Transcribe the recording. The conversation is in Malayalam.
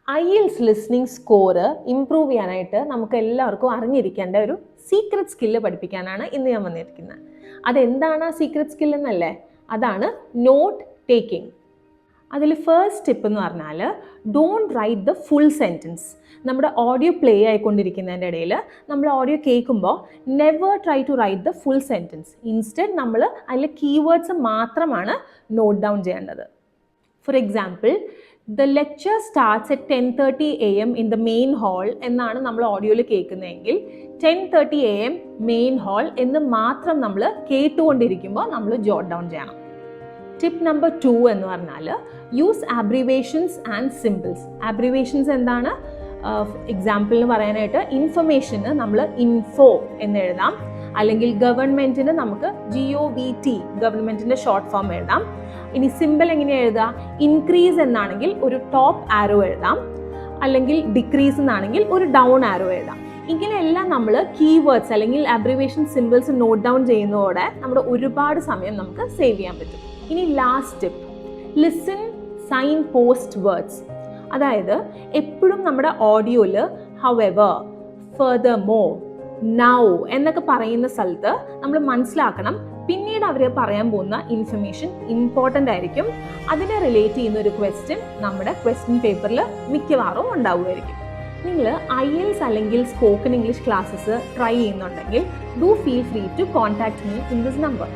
IELTS ലിസ്ണിംഗ് സ്കോർ ഇംപ്രൂവ് ചെയ്യാനായിട്ട് നമുക്ക് എല്ലാവർക്കും അറിഞ്ഞിരിക്കേണ്ട ഒരു സീക്രട്ട് സ്കില്ല് പഠിപ്പിക്കാനാണ് ഇന്ന് ഞാൻ വന്നിരിക്കുന്നത്. അതെന്താണ് ആ സീക്രട്ട് സ്കിൽ എന്നല്ലേ? അതാണ് നോട്ട് ടേക്കിംഗ്. അതിൽ ഫസ്റ്റ് ടിപ്പ് എന്ന് പറഞ്ഞാൽ don't write the full sentence. നമ്മുടെ ഓഡിയോ പ്ലേ ആയിക്കൊണ്ടിരിക്കുന്നതിൻ്റെ ഇടയിൽ നമ്മൾ ഓഡിയോ കേൾക്കുമ്പോൾ never try to write the full sentence. Instead നമ്മൾ അതിൽ കീവേഡ്സ് മാത്രമാണ് നോട്ട് ഡൗൺ ചെയ്യേണ്ടത്. For example, the lecture starts at 10:30 AM in the main hall എന്നാണ് നമ്മൾ ഓഡിയോയിൽ കേൾക്കുന്നതെങ്കിൽ 10:30 AM മെയിൻ ഹാൾ എന്ന് മാത്രം നമ്മൾ കേട്ടുകൊണ്ടിരിക്കുമ്പോൾ നമ്മൾ ജോട്ട് ഡൗൺ ചെയ്യണം. ടിപ്പ് നമ്പർ 2 എന്ന് പറഞ്ഞാൽ യൂസ് ആബ്രിവേഷൻസ് ആൻഡ് സിമ്പിൾസ്. ആബ്രിവേഷൻസ് എന്താണ്? എക്സാമ്പിളിന് പറയാനായിട്ട് ഇൻഫർമേഷന് നമ്മൾ ഇൻഫോ എന്ന് എഴുതാം, അല്ലെങ്കിൽ ഗവൺമെൻറ്റിന് നമുക്ക് GOVT ഗവൺമെൻറ്റിൻ്റെ ഷോർട്ട് ഫോം എഴുതാം. ഇനി സിമ്പിൾ എങ്ങനെ എഴുതാം? ഇൻക്രീസ് എന്നാണെങ്കിൽ ഒരു ടോപ്പ് ആരോ എഴുതാം, അല്ലെങ്കിൽ ഡിക്രീസ് എന്നാണെങ്കിൽ ഒരു ഡൗൺ ആരോ എഴുതാം. ഇങ്ങനെയെല്ലാം നമ്മൾ കീവേഡ്സ് അല്ലെങ്കിൽ അബ്രിവേഷൻ സിമ്പിൾസ് നോട്ട് ഡൗൺ ചെയ്യുന്നതോടെ നമ്മുടെ ഒരുപാട് സമയം നമുക്ക് സേവ് ചെയ്യാൻ പറ്റും. ഇനി last tip, listen signpost words. അതായത് എപ്പോഴും നമ്മുടെ ഓഡിയോയിൽ ഹൗഎവർ, ഫർദർമോർ, നൗ എന്നൊക്കെ പറയുന്ന സ്ഥലത്ത് നമ്മൾ മനസ്സിലാക്കണം പിന്നീട് അവർ പറയാൻ പോകുന്ന ഇൻഫർമേഷൻ ഇമ്പോർട്ടൻ്റ് ആയിരിക്കും. അതിനെ റിലേറ്റ് ചെയ്യുന്ന ഒരു ക്വസ്റ്റ്യൻ നമ്മുടെ ക്വസ്റ്റ്യൻ പേപ്പറിൽ മിക്കവാറും ഉണ്ടാവുമായിരിക്കും. നിങ്ങൾ IELTS അല്ലെങ്കിൽ സ്പോക്കൺ ഇംഗ്ലീഷ് ക്ലാസ്സസ് ട്രൈ ചെയ്യുന്നുണ്ടെങ്കിൽ do feel free to contact me in this number.